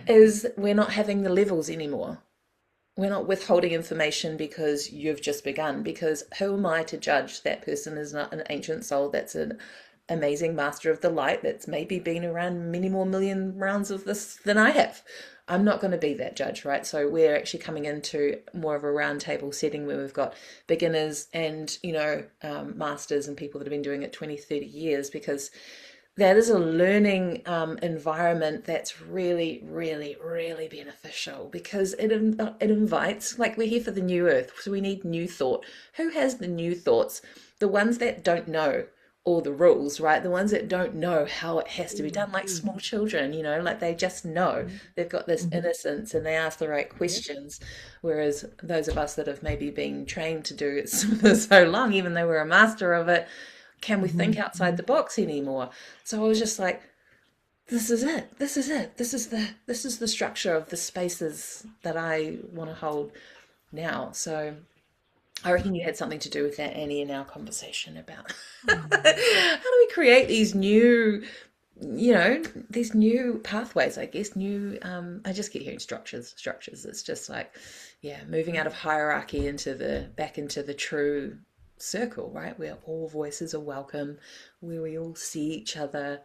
is we're not having the levels anymore. We're not withholding information because you've just begun, because who am I to judge that person is not an ancient soul that's an amazing master of the light that's maybe been around many more million rounds of this than I have. I'm not going to be that judge, right? So we're actually coming into more of a round table setting where we've got beginners and, masters and people that have been doing it 20, 30 years, because that is a learning environment that's really, really, really beneficial, because it invites, like, we're here for the new earth, so we need new thought. Who has the new thoughts? The ones that don't know all the rules, right? The ones that don't know how it has to be done, like small children, like they just know. They've got this innocence and they ask the right questions. Whereas those of us that have maybe been trained to do it for so long, even though we're a master of it, can we think outside the box anymore? So I was just like, this is it. This is it. This is the structure of the spaces that I want to hold now. So I reckon you had something to do with that, Annie, in our conversation about how do we create these new, these new pathways, I guess, new, I just keep hearing structures. It's just like, yeah, moving out of hierarchy back into the true circle, right? Where all voices are welcome, where we all see each other.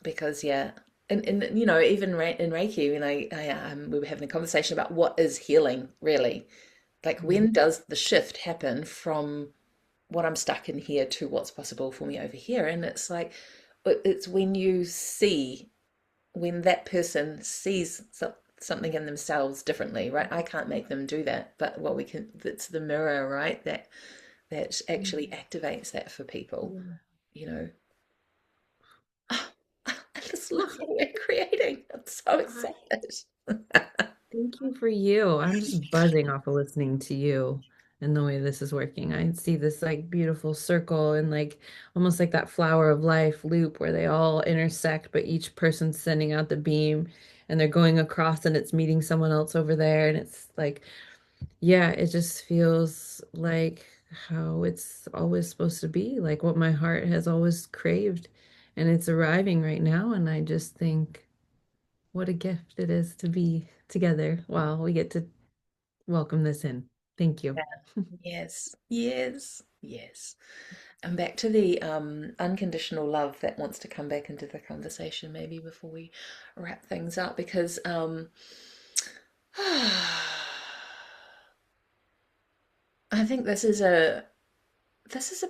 Because, yeah, and even in Reiki, when we were having a conversation about what is healing, really. Like, when does the shift happen from what I'm stuck in here to what's possible for me over here? And it's like, it's when that person sees something in themselves differently, right? I can't make them do that, but what we can, it's the mirror, right? That actually activates that for people, you know. I just love what we're creating. I'm so excited. Thank you for you. I'm just buzzing off of listening to you and the way this is working. I see this like beautiful circle and like almost like that flower of life loop where they all intersect, but each person's sending out the beam and they're going across and it's meeting someone else over there. And it's like, yeah, it just feels like how it's always supposed to be, like what my heart has always craved. And it's arriving right now. And I just think, what a gift it is to be together while we get to welcome this in. Thank you. Yes, yes, yes. And back to the unconditional love that wants to come back into the conversation maybe before we wrap things up, because I think this is a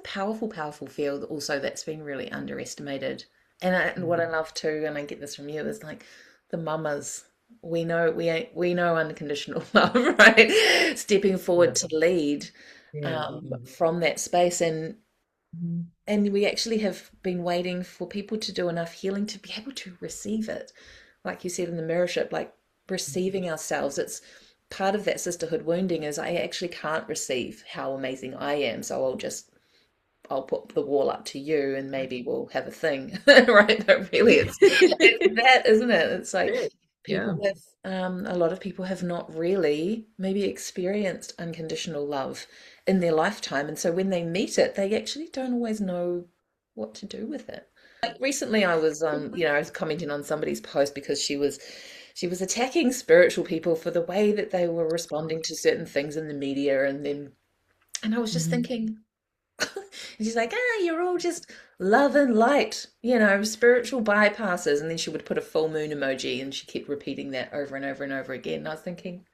powerful, powerful field also that's been really underestimated. And what I love too, and I get this from you, is like the mamas. We know unconditional love, right? Stepping Yeah. forward to lead Yeah. from that space, Mhm. and we actually have been waiting for people to do enough healing to be able to receive it. Like you said in the mirrorship, like receiving ourselves. It's part of that sisterhood wounding is I actually can't receive how amazing I am, so I'll put the wall up to you and maybe we'll have a thing, right? But really, it's that, isn't it? It's like Great. Yeah. a lot of people have not really maybe experienced unconditional love in their lifetime. And so when they meet it, they actually don't always know what to do with it. Like recently I was commenting on somebody's post because she was attacking spiritual people for the way that they were responding to certain things in the media, and I was just Mhm. thinking, and she's like, you're all just love and light, spiritual bypasses. And then she would put a full moon emoji and she kept repeating that over and over and over again. And I was thinking,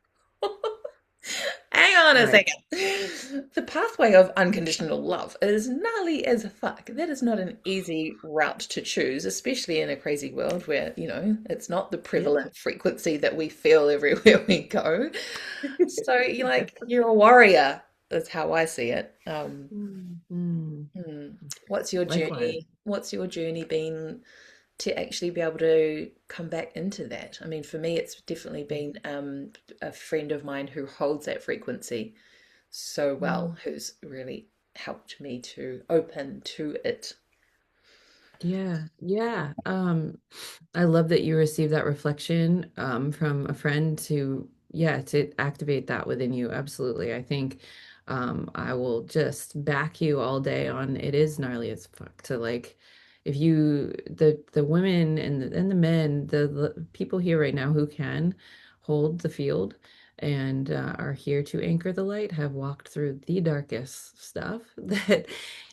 hang on a Right. second. The pathway of unconditional love is gnarly as fuck. That is not an easy route to choose, especially in a crazy world where, it's not the Yeah. prevalent frequency that we feel everywhere we go. So you're a warrior, is how I see it. Mhm. Hmm. What's your Likewise. journey? What's your journey been? to actually be able to come back into that. I mean, for me, it's definitely been a friend of mine who holds that frequency so well, Mm. who's really helped me to open to it. Yeah, yeah. I love that you received that reflection from a friend to, yeah, to activate that within you. Absolutely. I think I will just back you all day on it is gnarly as fuck to like if you the women and the men, the people here right now who can hold the field and are here to anchor the light have walked through the darkest stuff that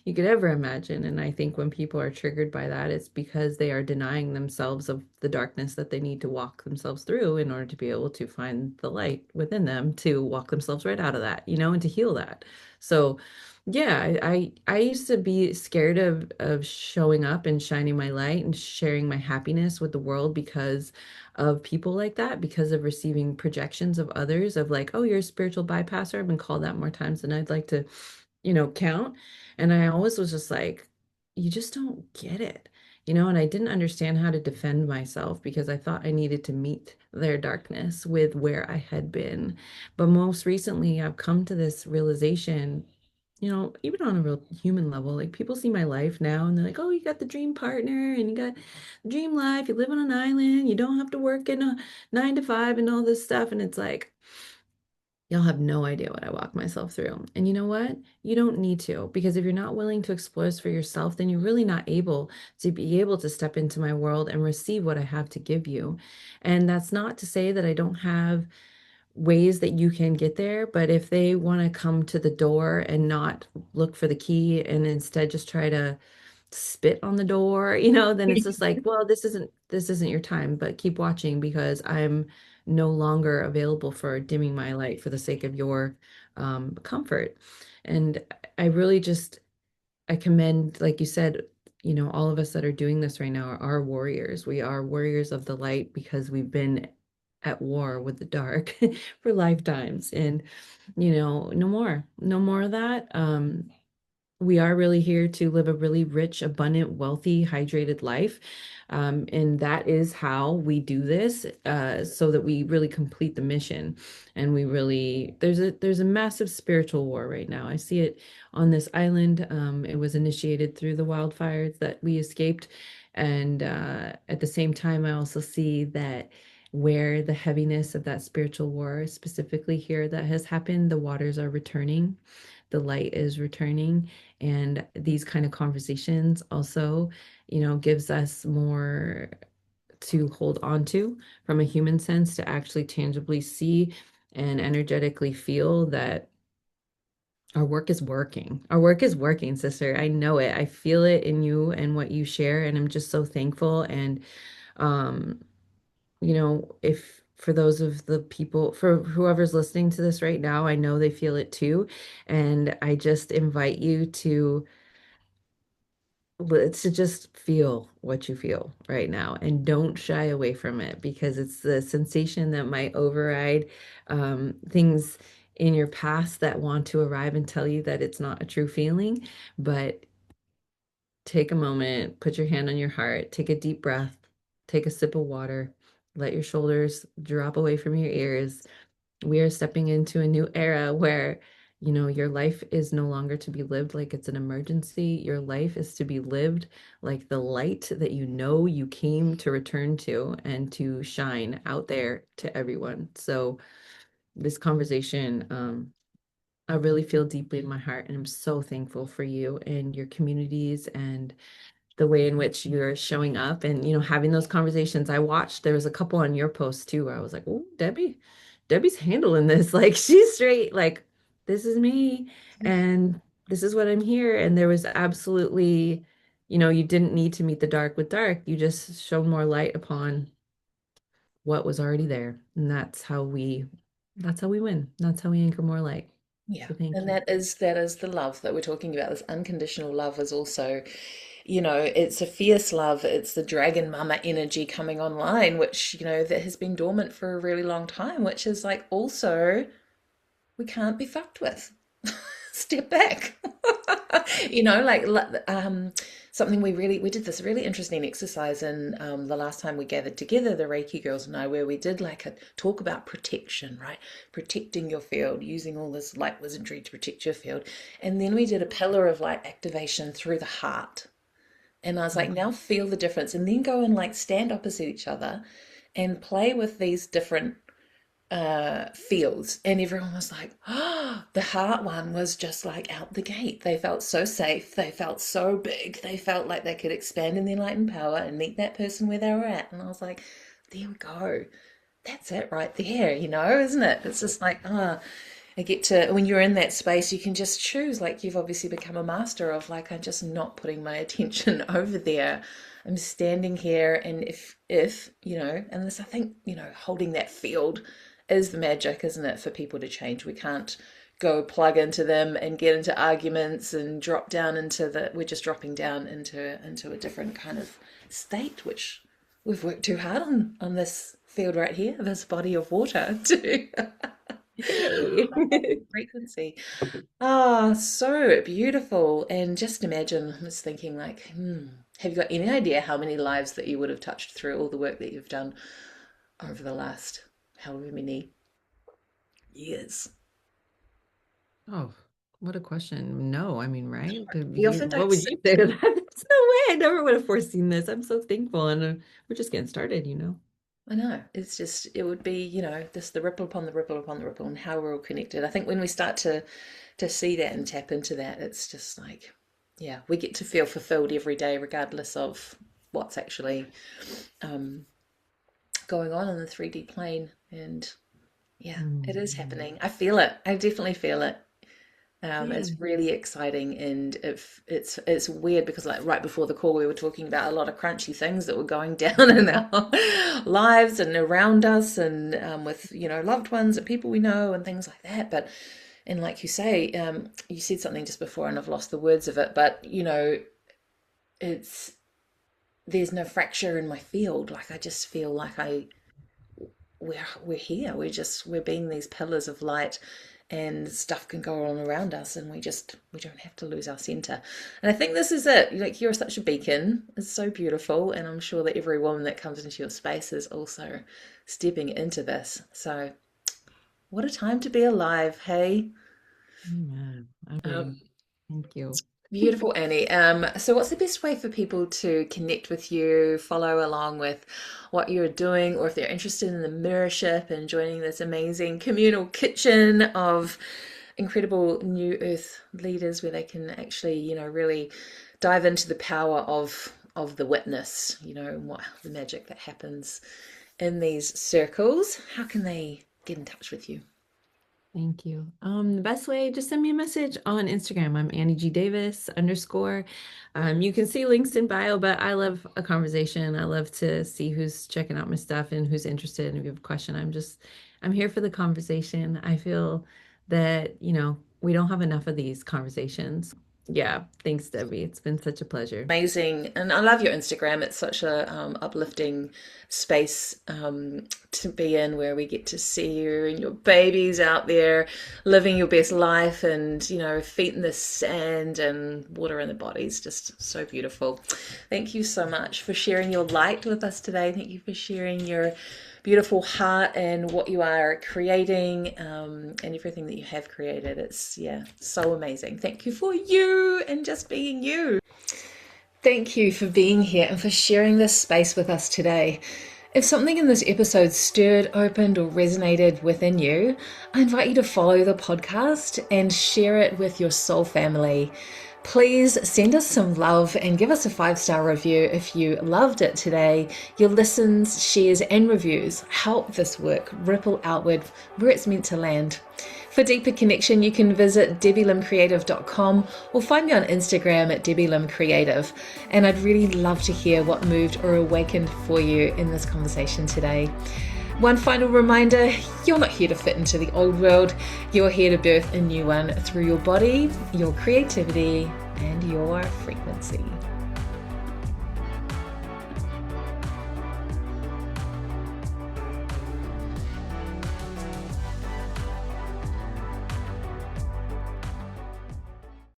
you could ever imagine. And I think when people are triggered by that, it's because they are denying themselves of the darkness that they need to walk themselves through in order to be able to find the light within them to walk themselves right out of that, and to heal that. So yeah, I used to be scared of showing up and shining my light and sharing my happiness with the world because of people like that, because of receiving projections of others of like, oh, you're a spiritual bypasser. I've been called that more times than I'd like to count. And I always was just like, you just don't get it, and I didn't understand how to defend myself because I thought I needed to meet their darkness with where I had been. But most recently, I've come to this realization, even on a real human level, like people see my life now and they're like, oh, you got the dream partner and you got the dream life, you live on an island, you don't have to work in a 9 to 5 and all this stuff. And it's like, you'll have no idea what I walk myself through. And you know what? You don't need to, because if you're not willing to explore this for yourself, then you're really not able to be able to step into my world and receive what I have to give you. And that's not to say that I don't have ways that you can get there, but if they want to come to the door and not look for the key and instead just try to spit on the door, then it's just like, well, this isn't your time, but keep watching because I'm no longer available for dimming my light for the sake of your comfort. And I really just I commend, like you said, all of us that are doing this right now are warriors. We are warriors of the light because we've been at war with the dark for lifetimes. And, no more, no more of that. We are really here to live a really rich, abundant, wealthy, hydrated life. And that is how we do this, so that we really complete the mission. And we really, there's a massive spiritual war right now. I see it on this island. It was initiated through the wildfires that we escaped. And at the same time, I also see that where the heaviness of that spiritual war, specifically here, that has happened, the waters are returning, the light is returning, and these kind of conversations also, gives us more to hold on to from a human sense to actually tangibly see and energetically feel that our work is working. Our work is working, sister. I know it. I feel it in you and what you share, and I'm just so thankful. And um if for those of the people, for whoever's listening to this right now, I know they feel it too. And I just invite you to let's just feel what you feel right now and don't shy away from it, because it's the sensation that might override things in your past that want to arrive and tell you that it's not a true feeling. But take a moment, put your hand on your heart, take a deep breath, take a sip of water, let your shoulders drop away from your ears. We are stepping into a new era where, your life is no longer to be lived like it's an emergency. Your life is to be lived like the light that you came to return to and to shine out there to everyone. So, this conversation, I really feel deeply in my heart, and I'm so thankful for you and your communities and the way in which you're showing up and having those conversations. I watched, there was a couple on your post too where I was like, oh, Debbie's handling this. Like, she's straight, like, this is me and this is what I'm here. And there was absolutely, you didn't need to meet the dark with dark. You just shone more light upon what was already there. And that's how we win. That's how we anchor more light. Yeah, So thank and you. that is the love that we're talking about. This unconditional love is also, it's a fierce love. It's the dragon mama energy coming online, which, that has been dormant for a really long time, which is like also we can't be fucked with. Step back. You know, like something we did this really interesting exercise in the last time we gathered together, the Reiki girls and I, where we did like a talk about protection, right? Protecting your field, using all this light wizardry to protect your field. And then we did a pillar of light activation through the heart. And I was like, now feel the difference, and then go and like stand opposite each other and play with these different fields. And everyone was like, oh, the heart one was just like out the gate. They felt so safe. They felt so big. They felt like they could expand in their light and power and meet that person where they were at. And I was like, there we go. That's it right there, you know, isn't it? It's just like, I get to, when you're in that space, you can just choose, like you've obviously become a master of, like, I'm just not putting my attention over there. I'm standing here, and if, you know, and this, I think, you know, holding that field is the magic, isn't it, for people to change. We can't go plug into them and get into arguments and drop down into we're just dropping down into a different kind of state, which we've worked too hard on this field right here, this body of water to frequency. So beautiful. And just imagine, I was thinking, like, have you got any idea how many lives that you would have touched through all the work that you've done over the last however many years? Oh, what a question. No, I mean, right? We often What don't would you say to that? There's no way. I never would have foreseen this. I'm so thankful. And we're just getting started, you know? I know. It's just, it would be, you know, this the ripple upon the ripple upon the ripple, and how we're all connected. I think when we start to see that and tap into that, it's just like, yeah, we get to feel fulfilled every day, regardless of what's actually going on in the 3D plane. And yeah, it is happening. I feel it. I definitely feel it. It's really exciting, and it's weird because, like, right before the call we were talking about a lot of crunchy things that were going down in our lives and around us, and with, you know, loved ones and people we know and things like that. But, and like you say, you said something just before and I've lost the words of it, but, you know, there's no fracture in my field. Like, I just feel like we're here. We're being these pillars of light, and stuff can go on around us, and we don't have to lose our center. And I think this is it. Like, you're such a beacon. It's so beautiful, and I'm sure that every woman that comes into your space is also stepping into this. So what a time to be alive, hey? Amen. Thank you. Beautiful, Annie. So what's the best way for people to connect with you, follow along with what you're doing, or if they're interested in the Mirrorship and joining this amazing communal kitchen of incredible new earth leaders, where they can actually, you know, really dive into the power of the witness, you know, and what the magic that happens in these circles? How can they get in touch with you? Thank you. The best way, just send me a message on Instagram. I'm Annie G Davis _. You can see links in bio, but I love a conversation. I love to see who's checking out my stuff and who's interested. And if you have a question, I'm here for the conversation. I feel that, you know, we don't have enough of these conversations. Yeah. Thanks, Debbie. It's been such a pleasure. Amazing. And I love your Instagram. It's such a uplifting space to be in, where we get to see you and your babies out there living your best life, and, you know, feet in the sand and water in the bodies. Just so beautiful. Thank you so much for sharing your light with us today. Thank you for sharing your beautiful heart and what you are creating, and everything that you have created. It's, yeah, so amazing. Thank you for you and just being you. Thank you for being here and for sharing this space with us today. If something in this episode stirred, opened, or resonated within you, I invite you to follow the podcast and share it with your soul family. Please send us some love and give us a 5-star review if you loved it today. Your listens, shares, and reviews help this work ripple outward where it's meant to land. For deeper connection, you can visit debbielimcreative.com or find me on Instagram at debbielimcreative. And I'd really love to hear what moved or awakened for you in this conversation today. One final reminder, you're not here to fit into the old world. You're here to birth a new one through your body, your creativity, and your frequency.